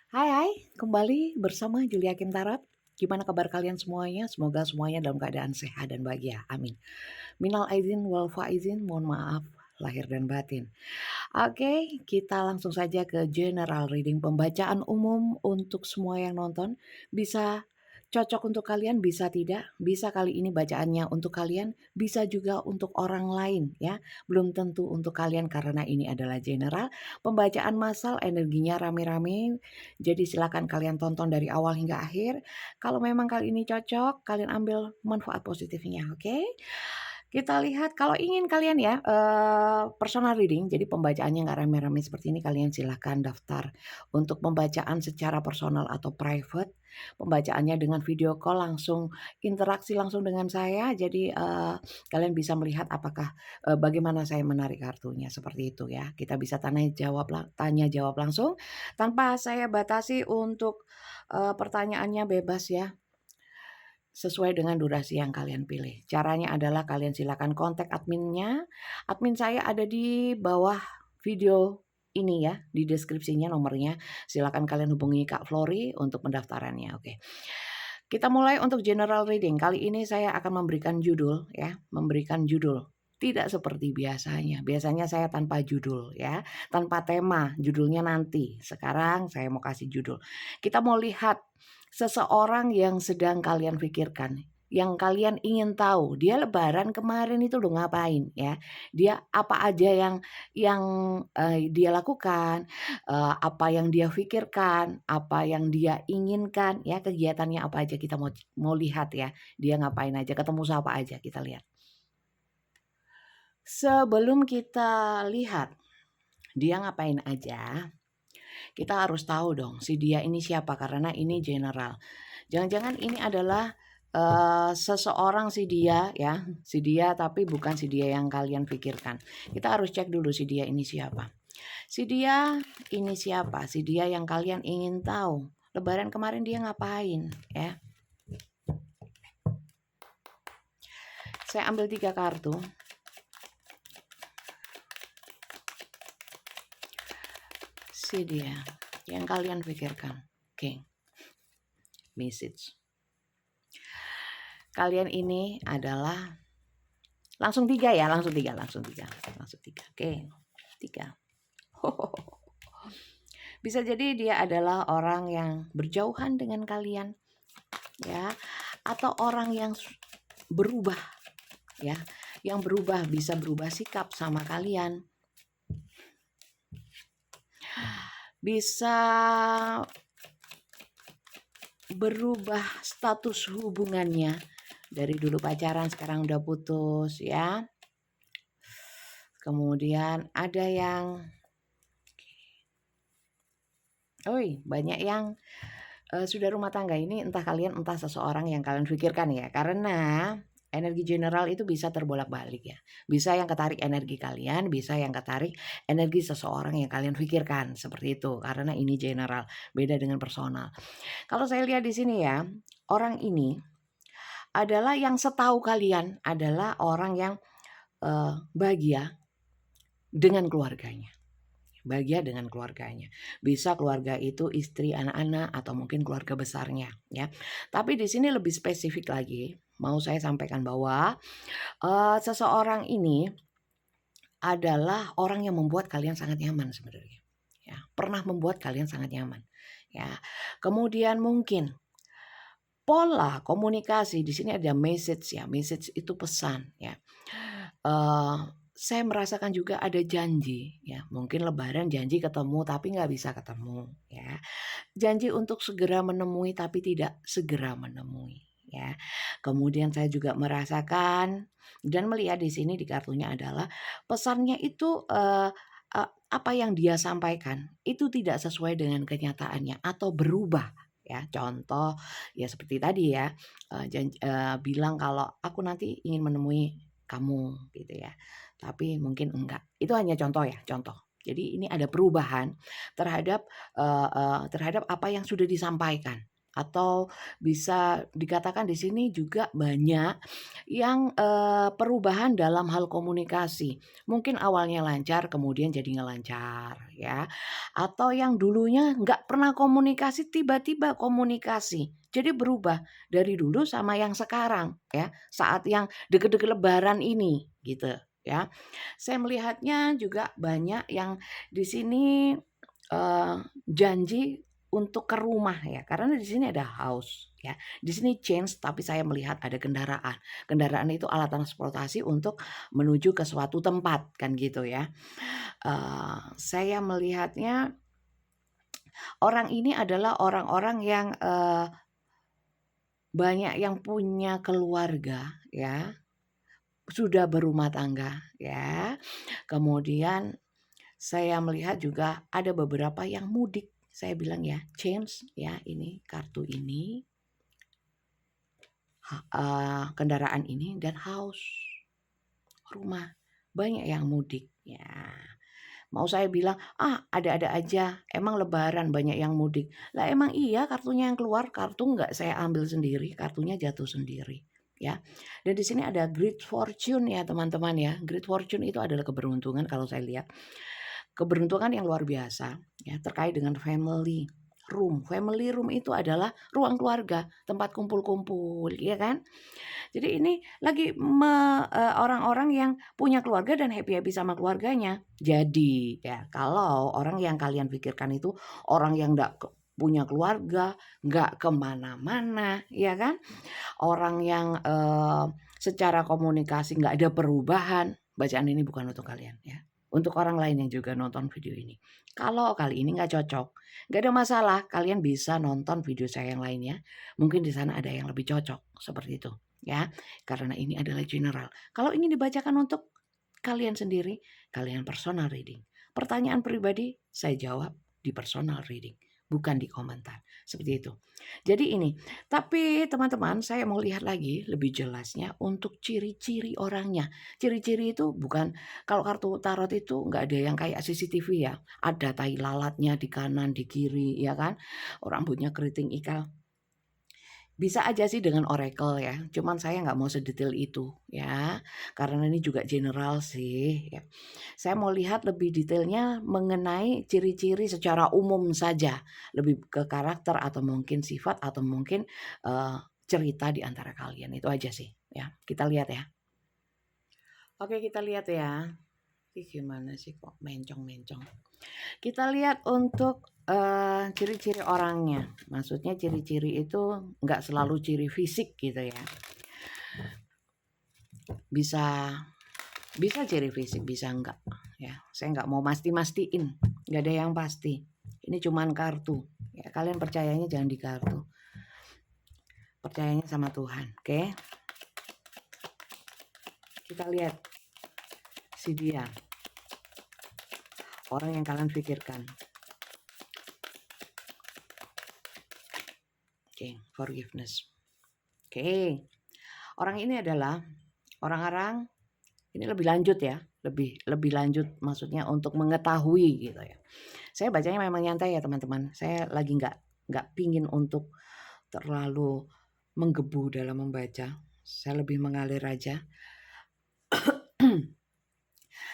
Hai, kembali bersama Julia Kim Tarot. Gimana kabar kalian semuanya? Semoga semuanya dalam keadaan sehat dan bahagia. Amin. Minal aizin wal faizin, mohon maaf lahir dan batin. Oke, kita langsung saja ke general reading pembacaan umum untuk semua yang nonton. Bisa cocok untuk kalian, bisa tidak. Bisa kali ini bacaannya untuk kalian, bisa juga untuk orang lain ya. Belum tentu untuk kalian karena ini adalah general. Pembacaan massal energinya rame-rame. Jadi silakan kalian tonton dari awal hingga akhir. Kalau memang kali ini cocok, kalian ambil manfaat positifnya, oke? Kita lihat kalau ingin kalian ya, personal reading, jadi pembacaannya nggak rame-rame seperti ini, kalian silahkan daftar untuk pembacaan secara personal atau private. Pembacaannya dengan video call langsung, interaksi langsung dengan saya, jadi, kalian bisa melihat apakah, bagaimana saya menarik kartunya, seperti itu ya. Kita bisa tanya jawab langsung, tanpa saya batasi untuk, pertanyaannya bebas ya. Sesuai dengan durasi yang kalian pilih. Caranya adalah kalian silakan kontak adminnya. Admin saya ada di bawah video ini ya, di deskripsinya nomornya. Silakan kalian hubungi Kak Flori untuk pendaftarannya. Oke. Kita mulai untuk general reading. Kali ini saya akan memberikan judul ya, memberikan judul. Tidak seperti biasanya. Biasanya saya tanpa judul ya, tanpa tema, judulnya nanti. Sekarang saya mau kasih judul. Kita mau lihat seseorang yang sedang kalian pikirkan, yang kalian ingin tahu, dia lebaran kemarin itu udah ngapain ya. Dia apa aja yang dia lakukan, apa yang dia pikirkan, apa yang dia inginkan ya, kegiatannya apa aja kita mau mau lihat ya. Dia ngapain aja, ketemu siapa aja, kita lihat. Sebelum kita lihat dia ngapain aja, kita harus tahu dong si dia ini siapa karena ini general. Jangan-jangan ini adalah, seseorang si dia ya, si dia tapi bukan si dia yang kalian pikirkan. Kita harus cek dulu si dia ini siapa. Si dia ini siapa? Si dia yang kalian ingin tahu. Lebaran kemarin dia ngapain ya? Saya ambil 3 kartu. Si dia yang kalian pikirkan. King. Message. Kalian ini adalah langsung 3 ya, langsung 3. Oke, 3. Bisa jadi dia adalah orang yang berjauhan dengan kalian ya, atau orang yang berubah ya, yang berubah, bisa berubah sikap sama kalian. Bisa berubah status hubungannya. Dari dulu pacaran sekarang udah putus ya. Kemudian ada yang banyak yang sudah rumah tangga. Ini entah kalian entah seseorang yang kalian pikirkan ya. Karena energi general itu bisa terbolak-balik ya. Bisa yang ketarik energi kalian, bisa yang ketarik energi seseorang yang kalian pikirkan, seperti itu. Karena ini general, beda dengan personal. Kalau saya lihat di sini ya, orang ini adalah yang setahu kalian adalah orang yang bahagia dengan keluarganya. Bahagia dengan keluarganya. Bisa keluarga itu istri, anak-anak, atau mungkin keluarga besarnya ya. Tapi di sini lebih spesifik lagi, mau saya sampaikan bahwa seseorang ini adalah orang yang membuat kalian sangat nyaman sebenarnya. Ya, pernah membuat kalian sangat nyaman. Ya. Kemudian mungkin pola komunikasi di sini ada message ya. Message itu pesan ya. Saya merasakan juga ada janji ya, mungkin lebaran janji ketemu tapi nggak bisa ketemu ya. Janji untuk segera menemui tapi tidak segera menemui ya. Kemudian saya juga merasakan dan melihat di sini di kartunya adalah pesannya itu, apa yang dia sampaikan itu tidak sesuai dengan kenyataannya atau berubah ya. Contoh ya seperti tadi ya, bilang kalau, "Aku nanti ingin menemui kamu," gitu ya. Tapi mungkin enggak. Itu hanya contoh ya, contoh. Jadi ini ada perubahan terhadap, terhadap apa yang sudah disampaikan atau bisa dikatakan di sini juga banyak yang, perubahan dalam hal komunikasi. Mungkin awalnya lancar kemudian jadi nggak lancar ya, atau yang dulunya nggak pernah komunikasi tiba-tiba komunikasi. Jadi berubah dari dulu sama yang sekarang ya, saat yang deket-deket lebaran ini gitu ya. Saya melihatnya juga banyak yang di sini, janji untuk ke rumah ya, karena di sini ada house ya. Di sini change tapi saya melihat ada kendaraan. Kendaraan itu alat transportasi untuk menuju ke suatu tempat kan gitu ya. Saya melihatnya orang ini adalah orang-orang yang, banyak yang punya keluarga ya, sudah berumah tangga ya. Kemudian saya melihat juga ada beberapa yang mudik. Saya bilang ya, change ya ini kartu ini, kendaraan ini dan house, rumah. Banyak yang mudik ya. Mau saya bilang, "Ah, ada-ada aja, emang lebaran banyak yang mudik." Lah emang iya kartunya yang keluar, kartu nggak saya ambil sendiri, kartunya jatuh sendiri, ya. Dan di sini ada Great Fortune ya teman-teman ya. Great Fortune itu adalah keberuntungan kalau saya lihat. Keberuntungan yang luar biasa ya terkait dengan family room. Family room itu adalah ruang keluarga, tempat kumpul-kumpul, ya kan? Jadi ini lagi orang-orang yang punya keluarga dan happy-happy sama keluarganya. Jadi ya kalau orang yang kalian pikirkan itu orang yang nggak punya keluarga, nggak kemana-mana, ya kan? Orang yang secara komunikasi nggak ada perubahan, bacaan ini bukan untuk kalian ya. Untuk orang lain yang juga nonton video ini. Kalau kali ini nggak cocok, nggak ada masalah. Kalian bisa nonton video saya yang lainnya. Mungkin di sana ada yang lebih cocok seperti itu ya. Karena ini adalah general. Kalau ingin dibacakan untuk kalian sendiri, kalian personal reading. Pertanyaan pribadi saya jawab di personal reading, bukan di komentar. Seperti itu. Jadi ini, tapi teman-teman saya mau lihat lagi lebih jelasnya untuk ciri-ciri orangnya. Ciri-ciri itu bukan kalau kartu tarot itu nggak ada yang kayak CCTV ya. Ada tai lalatnya di kanan, di kiri ya kan. Rambutnya keriting ikal. Bisa aja sih dengan oracle ya, cuman saya nggak mau sedetail itu ya, karena ini juga general sih ya. Saya mau lihat lebih detailnya mengenai ciri-ciri secara umum saja, lebih ke karakter atau mungkin sifat atau mungkin, eee, cerita di antara kalian, itu aja sih ya. Kita lihat ya. Oke kita lihat ya. Ih gimana sih kok mencong-mencong. Kita lihat untuk, ciri-ciri orangnya. Maksudnya ciri-ciri itu nggak selalu ciri fisik gitu ya. Bisa bisa ciri fisik, bisa enggak ya. Saya nggak mau mastiin, nggak ada yang pasti. Ini cuman kartu, ya kalian percayanya jangan di kartu. Percayanya sama Tuhan, oke? Kita lihat si dia, orang yang kalian pikirkan. Oke, forgiveness. Oke. Orang ini adalah orang-orang ini lebih lanjut ya, lebih lebih lanjut maksudnya untuk mengetahui gitu ya. Saya bacanya memang nyantai ya teman-teman. Saya lagi nggak pingin untuk terlalu menggebu dalam membaca. Saya lebih mengalir aja.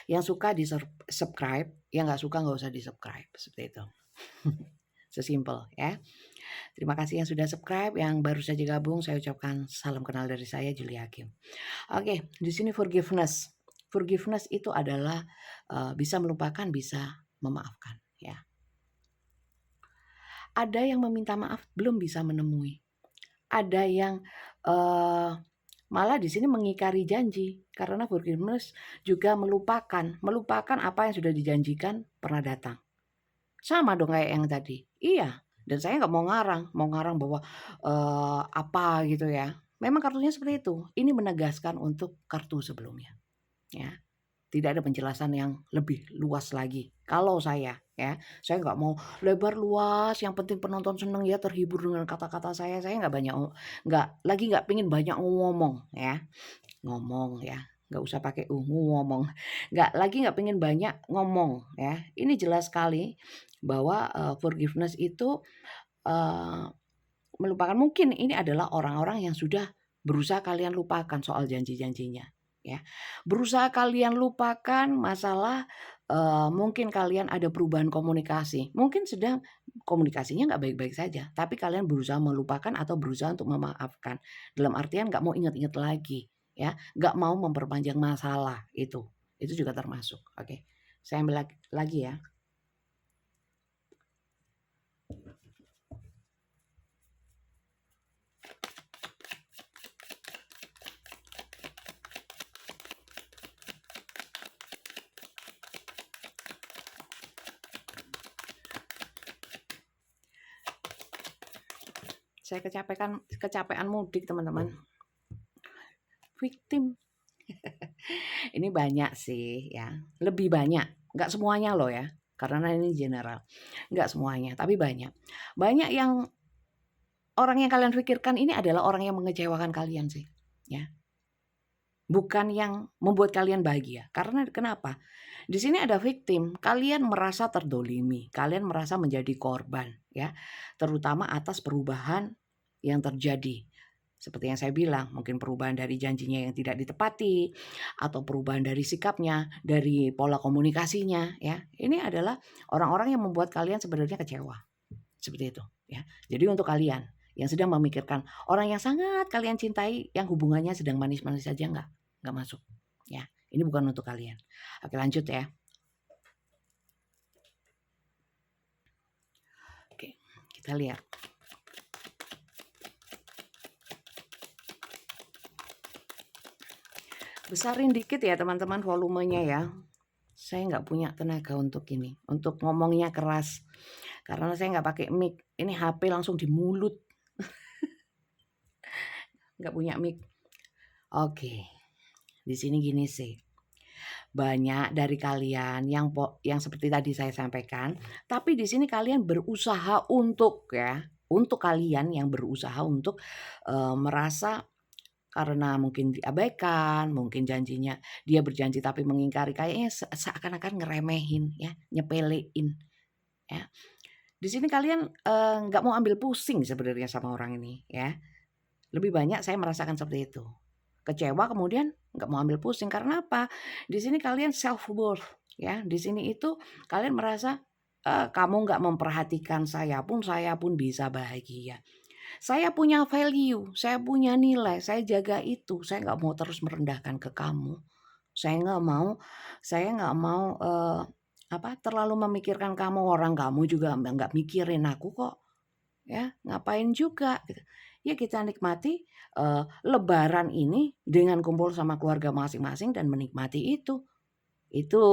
Yang suka di subscribe, yang nggak suka nggak usah di subscribe seperti itu. Sesimpel ya. Terima kasih yang sudah subscribe, yang baru saja gabung saya ucapkan salam kenal dari saya Julia Hakim. Oke, di sini forgiveness. Forgiveness itu adalah bisa melupakan, bisa memaafkan ya. Ada yang meminta maaf belum bisa menemui. Ada yang malah di sini mengingkari janji karena forgiveness juga melupakan apa yang sudah dijanjikan pernah datang. Sama dong kayak yang tadi. Iya, dan saya nggak mau ngarang bahwa apa gitu ya. Memang kartunya seperti itu. Ini menegaskan untuk kartu sebelumnya ya. Tidak ada penjelasan yang lebih luas lagi. Kalau saya ya, saya nggak mau lebar luas, yang penting penonton seneng ya, terhibur dengan kata-kata saya nggak pingin banyak ngomong ya. Ngomong ya, nggak usah pakai ngomong. Nggak pingin banyak ngomong ya. Ini jelas sekali bahwa, forgiveness itu, eee, melupakan. Mungkin ini adalah orang-orang yang sudah berusaha kalian lupakan soal janji-janjinya, ya. Berusaha kalian lupakan masalah, mungkin kalian ada perubahan komunikasi, mungkin sedang komunikasinya nggak baik-baik saja, tapi kalian berusaha melupakan atau berusaha untuk memaafkan. Dalam artian nggak mau ingat-ingat lagi, ya, nggak mau memperpanjang masalah itu. Itu juga termasuk, oke. Saya ambil lagi ya. Saya kecapean mudik, teman-teman. Victim. Ini banyak sih ya, lebih banyak, nggak semuanya loh ya, karena ini general, nggak semuanya, tapi banyak. Banyak yang orang yang kalian pikirkan ini adalah orang yang mengecewakan kalian sih, ya. Bukan yang membuat kalian bahagia. Karena kenapa? Di sini ada victim, kalian merasa terdolimi, kalian merasa menjadi korban, ya. Terutama atas perubahan yang terjadi. Seperti yang saya bilang, mungkin perubahan dari janjinya yang tidak ditepati, atau perubahan dari sikapnya, dari pola komunikasinya, ya. Ini adalah orang-orang yang membuat kalian sebenarnya kecewa. Seperti itu, ya. Jadi untuk kalian yang sedang memikirkan orang yang sangat kalian cintai, yang hubungannya sedang manis-manis saja, nggak masuk, ya. Ini bukan untuk kalian. Oke, lanjut ya. Oke, kita lihat. Besarin dikit ya teman-teman volumenya ya. Saya nggak punya tenaga untuk ini, untuk ngomongnya keras. Karena saya nggak pakai mic. Ini HP langsung di mulut. Nggak punya mic. Oke, di sini gini sih. Banyak dari kalian yang seperti tadi saya sampaikan, tapi di sini kalian berusaha untuk ya, untuk kalian yang berusaha untuk merasa karena mungkin diabaikan, mungkin janjinya dia berjanji tapi mengingkari, kayaknya seakan-akan ngeremehin ya, nyepelein ya. Di sini kalian nggak mau ambil pusing sebenarnya sama orang ini ya. Lebih banyak saya merasakan seperti itu. Kecewa kemudian nggak mau ambil pusing karena apa? Di sini kalian self worth ya. Di sini itu kalian merasa kamu nggak memperhatikan saya pun bisa bahagia. Saya punya value, saya punya nilai, saya jaga itu. Saya nggak mau terus merendahkan ke kamu. Saya nggak mau terlalu memikirkan kamu. Orang kamu juga nggak mikirin aku kok. Ya, ngapain juga gitu. Ya kita nikmati lebaran ini dengan kumpul sama keluarga masing-masing dan menikmati itu. Itu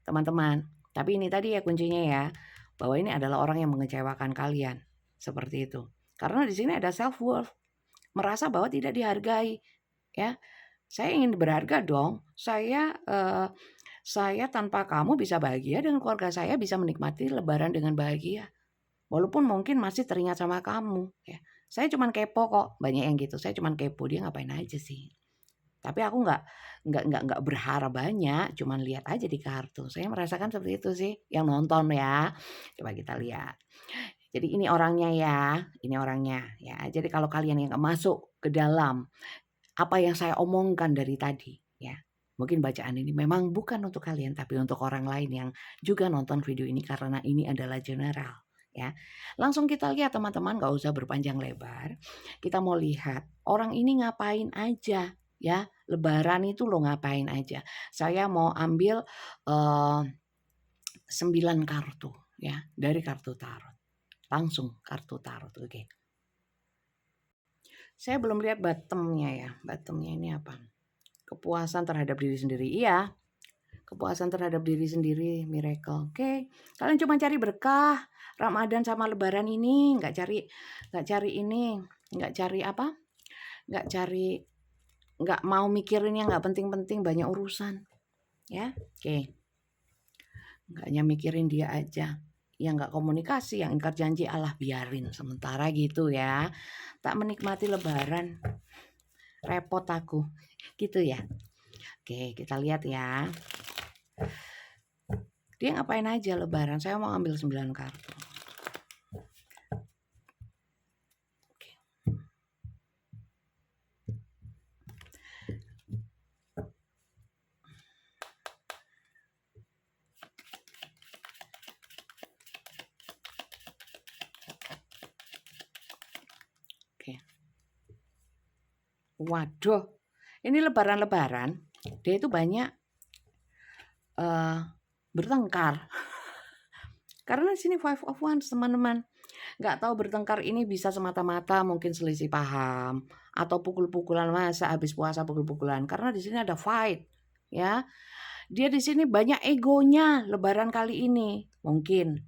teman-teman. Tapi ini tadi ya kuncinya ya, bahwa ini adalah orang yang mengecewakan kalian. Seperti itu. Karena di sini ada self worth, merasa bahwa tidak dihargai, ya. Saya ingin berharga dong. Saya tanpa kamu bisa bahagia dengan keluarga saya bisa menikmati lebaran dengan bahagia. Walaupun mungkin masih teringat sama kamu, ya. Saya cuman kepo kok, banyak yang gitu. Saya cuman kepo, dia ngapain aja sih. Tapi aku nggak berharap banyak, cuman lihat aja di kartu. Saya merasakan seperti itu sih, yang nonton ya. Coba kita lihat. Jadi ini orangnya ya, ini orangnya ya. Jadi kalau kalian yang nggak masuk ke dalam apa yang saya omongkan dari tadi ya, mungkin bacaan ini memang bukan untuk kalian tapi untuk orang lain yang juga nonton video ini karena ini adalah general ya. Langsung kita lihat teman-teman, nggak usah berpanjang lebar. Kita mau lihat orang ini ngapain aja ya. Lebaran itu lo ngapain aja. Saya mau ambil 9 kartu ya dari kartu tarot. Langsung kartu tarot, oke. Saya belum lihat bottomnya ya. Bottomnya ini apa? Kepuasan terhadap diri sendiri. Iya, kepuasan terhadap diri sendiri, miracle. Oke, kalian cuma cari berkah Ramadan sama Lebaran ini, nggak cari ini, nggak cari apa? Nggak mau mikirin yang nggak penting-penting, banyak urusan. Ya, oke. Nggak hanya mikirin dia aja. Yang nggak komunikasi, yang ingkar janji, alah biarin sementara gitu ya. Tak menikmati Lebaran, repot aku, gitu ya. Oke, kita lihat ya. Dia ngapain aja Lebaran? Saya mau ambil 9 kartu. Waduh, ini lebaran-lebaran, dia itu banyak bertengkar. Karena di sini Five of Wands, teman-teman. Nggak tahu bertengkar ini bisa semata-mata mungkin selisih paham atau pukul-pukulan, masa habis puasa pukul-pukulan. Karena di sini ada fight, ya. Dia di sini banyak egonya lebaran kali ini. Mungkin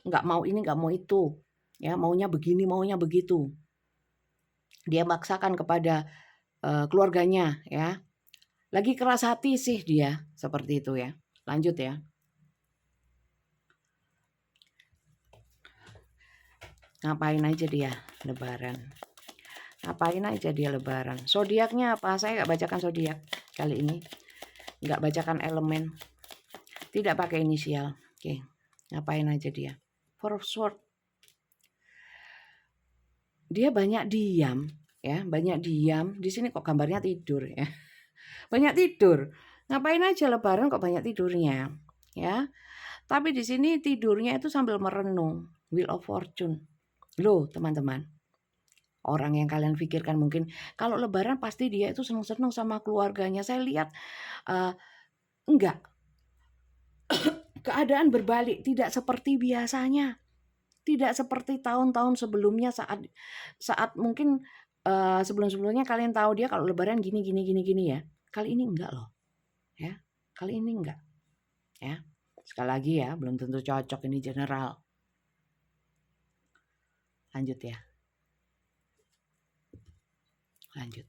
nggak mau ini, nggak mau itu. Ya, maunya begini, maunya begitu. Dia maksakan kepada keluarganya, ya. Lagi keras hati sih dia, seperti itu ya. Lanjut ya. Ngapain aja dia lebaran? Ngapain aja dia lebaran? Zodiaknya apa? Saya nggak bacakan zodiak kali ini. Nggak bacakan elemen. Tidak pakai inisial. Oke. Ngapain aja dia? Four of Swords. Dia banyak diam, ya, banyak diam. Di sini kok gambarnya tidur ya. Banyak tidur. Ngapain aja lebaran kok banyak tidurnya, ya. Tapi di sini tidurnya itu sambil merenung. Wheel of Fortune. Loh, teman-teman. Orang yang kalian pikirkan mungkin kalau lebaran pasti dia itu senang-senang sama keluarganya. Saya lihat enggak. Keadaan berbalik, tidak seperti biasanya. Tidak seperti tahun-tahun sebelumnya saat mungkin sebelum-sebelumnya kalian tahu dia kalau lebaran gini ya. Kali ini enggak loh. Ya. Kali ini enggak. Ya. Sekali lagi ya, belum tentu cocok, ini general. Lanjut ya. Lanjut.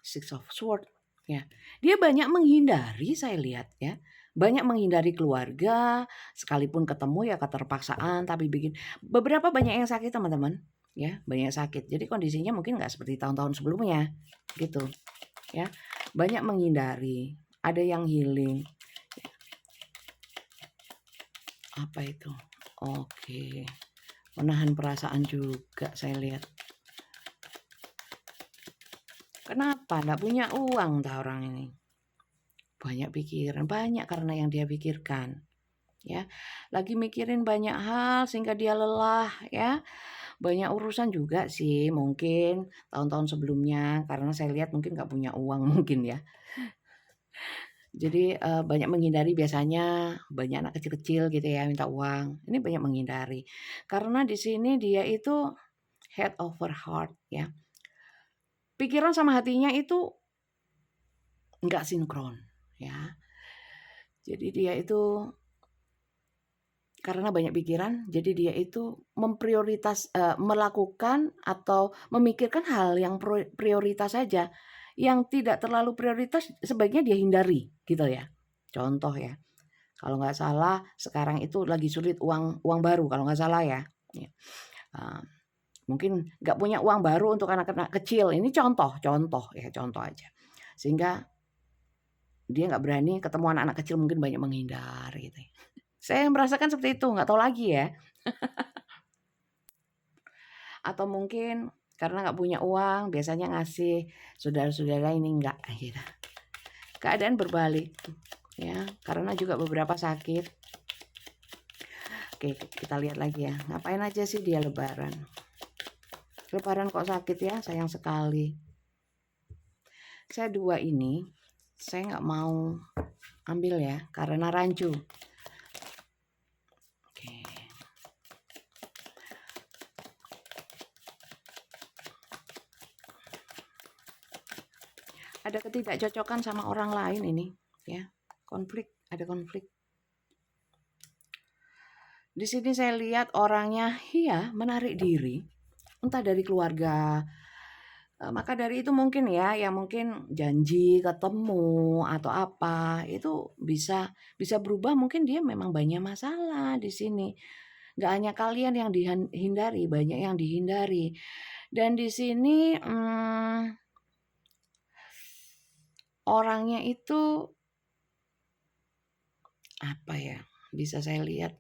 Six of Swords ya. Dia banyak menghindari, saya lihat ya. Banyak menghindari keluarga, sekalipun ketemu ya keterpaksaan, tapi beberapa banyak yang sakit, teman-teman. Ya, banyak sakit. Jadi kondisinya mungkin nggak seperti tahun-tahun sebelumnya gitu. Ya. Banyak menghindari, ada yang healing. Apa itu? Oke. Menahan perasaan juga saya lihat. Kenapa? Nggak punya uang dah orang ini. Banyak pikiran, banyak karena yang dia pikirkan. Ya, lagi mikirin banyak hal sehingga dia lelah ya. Banyak urusan juga sih mungkin tahun-tahun sebelumnya karena saya lihat mungkin nggak punya uang mungkin ya. Jadi banyak menghindari, biasanya banyak anak kecil-kecil gitu ya minta uang. Ini banyak menghindari. Karena di sini dia itu head over heart ya. Pikiran sama hatinya itu nggak sinkron ya. Jadi dia itu karena banyak pikiran, jadi dia itu melakukan atau memikirkan hal yang prioritas saja. Yang tidak terlalu prioritas sebaiknya dia hindari, gitu ya. Contoh ya, kalau nggak salah sekarang itu lagi sulit uang baru kalau nggak salah ya. Mungkin nggak punya uang baru untuk anak-anak kecil. Ini contoh ya, contoh aja. Sehingga dia nggak berani ketemu anak-anak kecil, mungkin banyak menghindar gitu ya. Saya merasakan seperti itu, nggak tahu lagi ya. Atau mungkin karena nggak punya uang, biasanya ngasih saudara-saudara, ini enggak gitu. Keadaan berbalik ya, karena juga beberapa sakit. Oke, kita lihat lagi ya. Ngapain aja sih dia lebaran? Lebaran kok sakit ya, sayang sekali. Saya dua ini, saya nggak mau ambil ya, karena rancu. Ada ketidakcocokan sama orang lain ini ya, ada konflik. Di sini saya lihat orangnya ya menarik diri, entah dari keluarga. Maka dari itu mungkin ya, yang mungkin janji ketemu atau apa itu bisa berubah. Mungkin dia memang banyak masalah di sini. Gak hanya kalian yang dihindari, banyak yang dihindari. Dan di sini orangnya itu apa ya, bisa saya lihat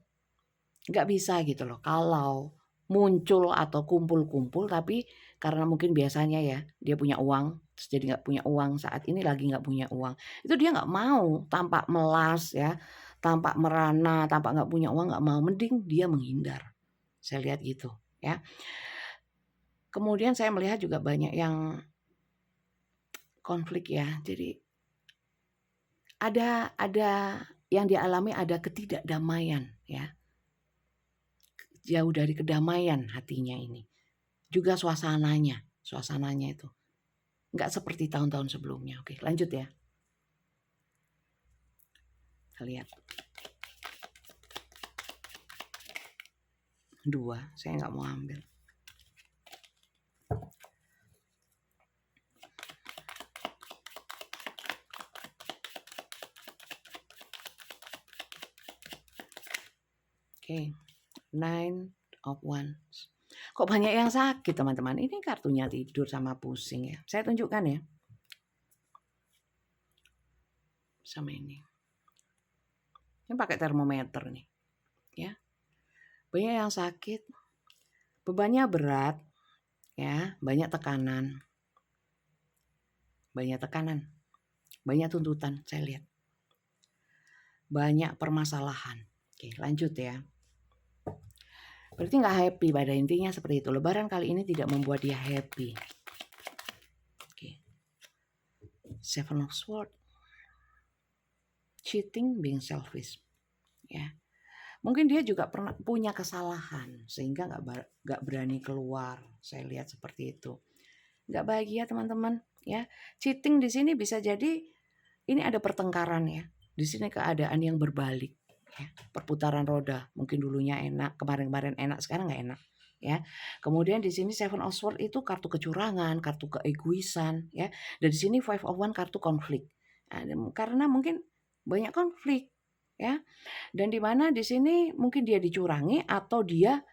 nggak bisa gitu loh kalau muncul atau kumpul-kumpul, tapi karena mungkin biasanya ya dia punya uang terus jadi nggak punya uang, saat ini lagi nggak punya uang, itu dia nggak mau tampak melas ya, tampak merana, tampak nggak punya uang, nggak mau, mending dia menghindar. Saya lihat gitu ya. Kemudian saya melihat juga banyak yang konflik ya. Jadi ada yang dialami, ada ketidakdamaian ya. Jauh dari kedamaian hatinya ini. Juga suasananya itu nggak seperti tahun-tahun sebelumnya. Oke, lanjut ya. Kita lihat. 2, saya nggak mau ambil. Oke, 9 of Wands. Kok banyak yang sakit teman-teman? Ini kartunya tidur sama pusing ya. Saya tunjukkan ya. Sama ini. Ini pakai termometer nih. Ya. Banyak yang sakit. Bebannya berat. Ya, banyak tekanan. Banyak tekanan. Banyak tuntutan, saya lihat. Banyak permasalahan. Oke, lanjut ya. Berarti nggak happy, pada intinya seperti itu. Lebaran kali ini tidak membuat dia happy. Oke. 7 of Swords. Cheating, being selfish. Ya. Mungkin dia juga pernah punya kesalahan sehingga nggak berani keluar. Saya lihat seperti itu. Nggak bahagia teman-teman. Ya, cheating di sini bisa jadi ini ada pertengkaran ya. Di sini keadaan yang berbalik. Ya, perputaran roda. Mungkin dulunya enak, kemarin-kemarin enak, sekarang nggak enak. Ya, kemudian di sini 7 of Swords itu kartu kecurangan, kartu keegoisan. Ya, dan di sini 5 of Wands kartu konflik. Nah, karena mungkin banyak konflik. Ya, dan di mana di sini mungkin dia dicurangi atau dia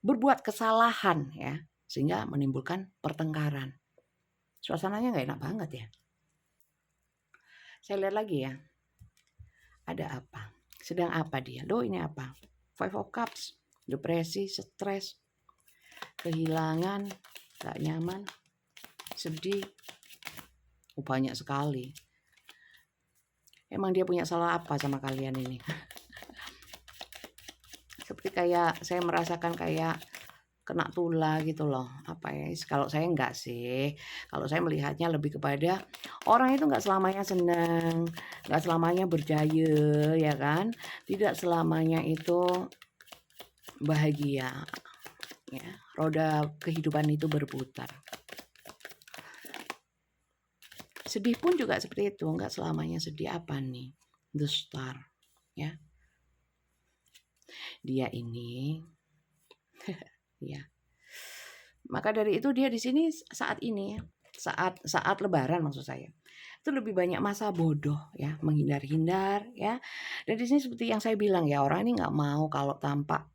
berbuat kesalahan ya, sehingga menimbulkan pertengkaran. Suasananya nggak enak banget ya. Saya lihat lagi ya. Ada apa? Sedang apa dia? Loh, ini apa? 5 of Cups. Depresi, stres, kehilangan, gak nyaman, sedih. Banyak sekali. Emang dia punya salah apa sama kalian ini? Seperti kayak saya merasakan kayak kena tula gitu loh. Apa ya? Kalau saya enggak sih. Kalau saya melihatnya lebih kepada orang itu enggak selamanya senang, enggak selamanya berjaya, ya kan? Tidak selamanya itu bahagia. Ya, roda kehidupan itu berputar. Sedih pun juga seperti itu, enggak selamanya sedih. Apa nih? The Star, ya. Dia ini ya. Maka dari itu dia di sini saat ini, saat Lebaran maksud saya, itu lebih banyak masa bodoh ya, menghindar-hindar ya. Dan di sini seperti yang saya bilang ya, orang ini nggak mau kalau tampak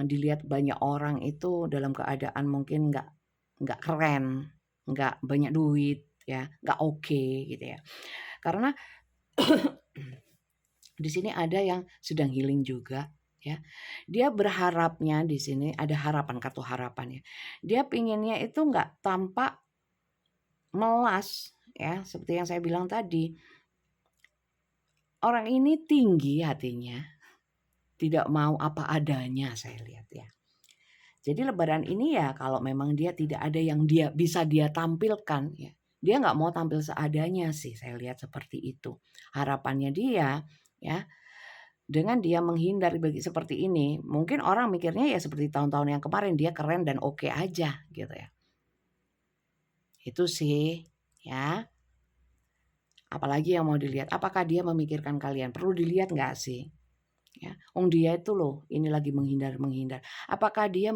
dilihat banyak orang itu dalam keadaan mungkin nggak keren, nggak banyak duit ya, nggak oke gitu ya. Karena di sini ada yang sedang healing juga. Ya, dia berharapnya di sini ada harapan, kartu harapan ya. Dia pinginnya itu nggak tampak melas ya, seperti yang saya bilang tadi. Orang ini tinggi hatinya, tidak mau apa adanya saya lihat ya. Jadi Lebaran ini ya kalau memang dia tidak ada yang dia bisa dia tampilkan ya, dia nggak mau tampil seadanya sih, saya lihat seperti itu. Harapannya dia ya. Dengan dia menghindar seperti ini, mungkin orang mikirnya ya seperti tahun-tahun yang kemarin, dia keren dan oke aja gitu ya. Itu sih ya. Apalagi yang mau dilihat, apakah dia memikirkan kalian? Perlu dilihat nggak sih? Ya, dia itu loh, ini lagi menghindar. Apakah dia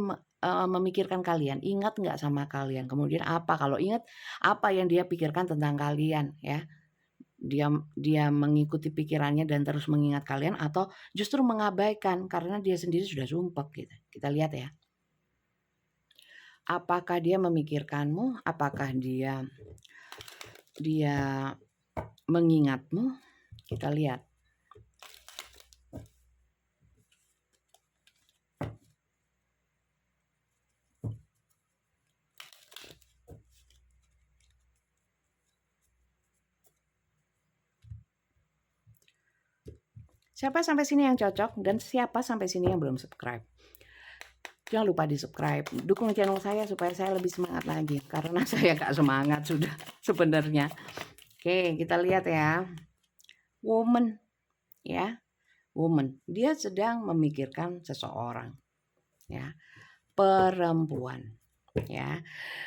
memikirkan kalian? Ingat nggak sama kalian? Kemudian apa? Kalau ingat, apa yang dia pikirkan tentang kalian ya? Dia mengikuti pikirannya dan terus mengingat kalian atau justru mengabaikan karena dia sendiri sudah sumpek gitu. Kita lihat ya. Apakah dia memikirkanmu? Apakah dia mengingatmu? Kita lihat. Siapa sampai sini yang cocok dan siapa sampai sini yang belum subscribe? Jangan lupa di-subscribe, dukung channel saya supaya saya lebih semangat lagi, karena saya nggak semangat sudah sebenarnya. Oke, kita lihat ya. Woman, ya. Woman, dia sedang memikirkan seseorang, ya. Perempuan, ya.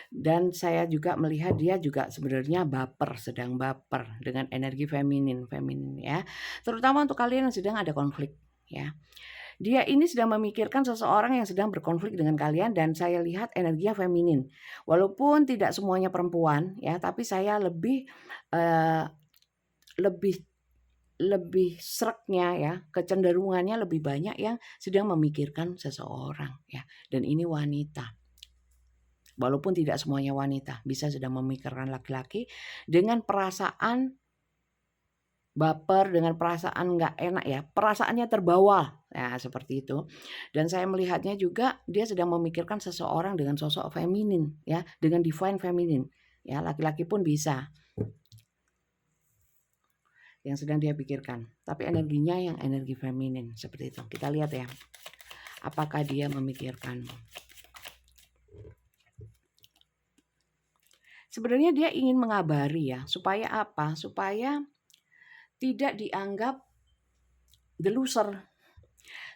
Dan saya juga melihat dia juga sebenarnya baper, sedang baper dengan energi feminin ya. Terutama untuk kalian yang sedang ada konflik, ya. Dia ini sedang memikirkan seseorang yang sedang berkonflik dengan kalian, dan saya lihat energinya feminin. Walaupun tidak semuanya perempuan, ya, tapi saya lebih eh, lebih lebih sreknya, ya, kecenderungannya lebih banyak yang sedang memikirkan seseorang, ya. Dan ini wanita. Walaupun tidak semuanya wanita, bisa sedang memikirkan laki-laki dengan perasaan baper, dengan perasaan nggak enak, ya, perasaannya terbawa, ya, seperti itu. Dan saya melihatnya juga dia sedang memikirkan seseorang dengan sosok feminin, ya, dengan divine feminin, ya, laki-laki pun bisa yang sedang dia pikirkan, tapi energinya yang energi feminin, seperti itu. Kita lihat ya, apakah dia memikirkan. Sebenarnya dia ingin mengabari, ya, supaya apa? Supaya tidak dianggap the loser,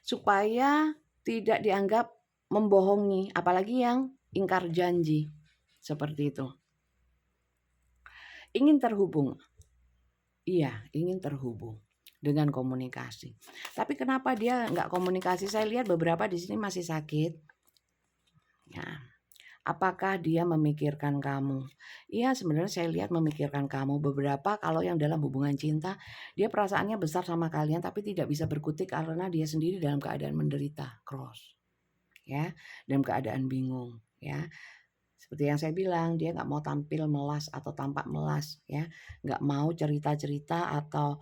supaya tidak dianggap membohongi, apalagi yang ingkar janji, seperti itu. Ingin terhubung, iya, ingin terhubung dengan komunikasi. Tapi kenapa dia nggak komunikasi? Saya lihat beberapa di sini masih sakit. Ya. Apakah dia memikirkan kamu? Iya, sebenarnya saya lihat memikirkan kamu. Beberapa kalau yang dalam hubungan cinta, dia perasaannya besar sama kalian tapi tidak bisa berkutik karena dia sendiri dalam keadaan menderita, cross. Ya, dalam keadaan bingung, ya. Seperti yang saya bilang, dia nggak mau tampil melas atau tampak melas, ya. Nggak mau cerita-cerita atau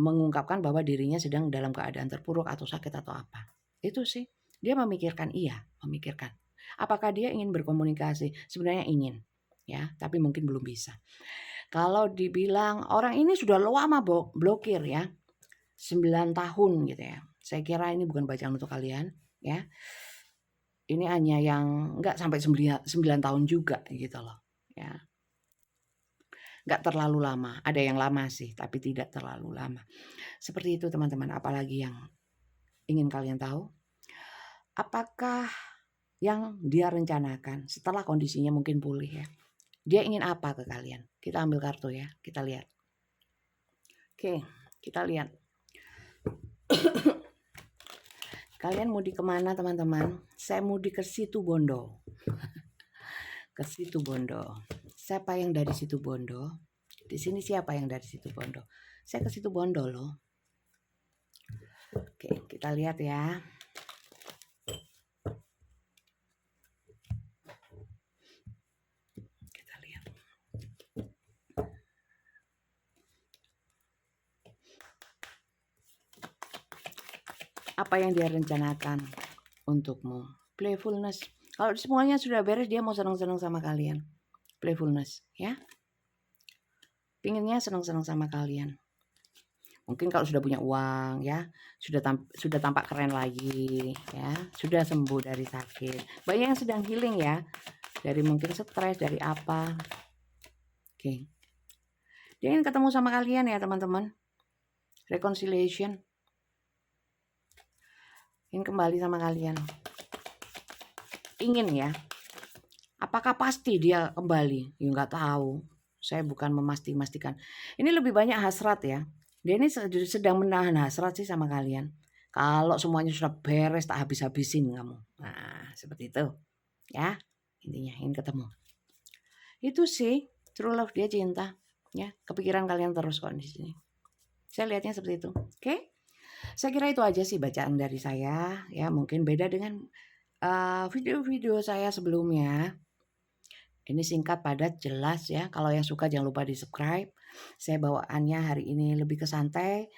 mengungkapkan bahwa dirinya sedang dalam keadaan terpuruk atau sakit atau apa. Itu sih. Dia memikirkan, iya, memikirkan. Apakah dia ingin berkomunikasi? Sebenarnya ingin, ya, tapi mungkin belum bisa. Kalau dibilang orang ini sudah lama blokir, ya, 9 tahun gitu ya. Saya kira ini bukan bacaan untuk kalian, ya. Ini hanya yang enggak sampai 9 tahun juga gitu loh, ya. Enggak terlalu lama. Ada yang lama sih, tapi tidak terlalu lama. Seperti itu teman-teman, apalagi yang ingin kalian tahu? Apakah yang dia rencanakan setelah kondisinya mungkin pulih, ya? Dia ingin apa ke kalian? Kita ambil kartu ya, kita lihat. Oke, kita lihat. Kalian mudik kemana teman-teman? Saya mudik ke Situ Bondo. Ke Situ Bondo. Siapa yang dari Situ Bondo? Di sini siapa yang dari Situ Bondo? Saya ke Situ Bondo loh. Oke, kita lihat ya. Kita lihat. Apa yang dia rencanakan untukmu? Playfulness. Kalau semuanya sudah beres, dia mau senang-senang sama kalian. Playfulness, ya. Pinginnya senang-senang sama kalian. Mungkin kalau sudah punya uang, ya, sudah tampak keren lagi, ya, sudah sembuh dari sakit. Banyak yang sedang healing, ya, dari mungkin stres, dari apa. Oke. Dia ingin ketemu sama kalian ya teman-teman. Reconciliation. Ingin kembali sama kalian. Ingin, ya. Apakah pasti dia kembali? Ya nggak tahu. Saya bukan memastikan. Ini lebih banyak hasrat, ya. Dia ini sedang menahan hasrat sih sama kalian. Kalau semuanya sudah beres, tak habis-habisin kamu. Nah, seperti itu. Ya, intinya ingin ketemu. Itu sih, true love, dia cinta. Ya, kepikiran kalian terus kok di sini. Saya lihatnya seperti itu. Oke? Saya kira itu aja sih bacaan dari saya. Ya, mungkin beda dengan video-video saya sebelumnya. Ini singkat, padat, jelas ya. Kalau yang suka jangan lupa di-subscribe. Saya bawaannya hari ini lebih ke santai.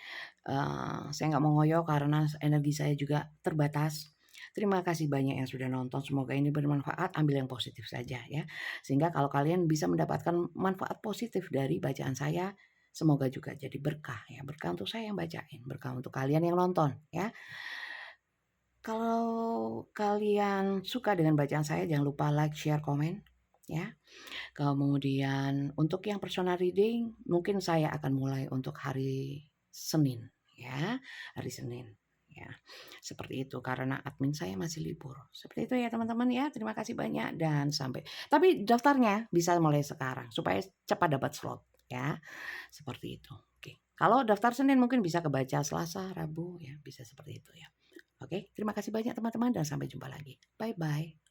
Saya nggak mau ngoyo karena energi saya juga terbatas. Terima kasih banyak yang sudah nonton. Semoga ini bermanfaat. Ambil yang positif saja ya. Sehingga kalau kalian bisa mendapatkan manfaat positif dari bacaan saya, semoga juga jadi berkah ya. Berkah untuk saya yang bacain, berkah untuk kalian yang nonton ya. Kalau kalian suka dengan bacaan saya jangan lupa like, share, komen ya. Kemudian untuk yang personal reading mungkin saya akan mulai untuk hari Senin ya, hari Senin ya. Seperti itu karena admin saya masih libur. Seperti itu ya teman-teman ya. Terima kasih banyak dan tapi daftarnya bisa mulai sekarang supaya cepat dapat slot ya. Seperti itu. Oke. Kalau daftar Senin mungkin bisa kebaca Selasa, Rabu ya, bisa seperti itu ya. Oke, terima kasih banyak teman-teman dan sampai jumpa lagi. Bye bye.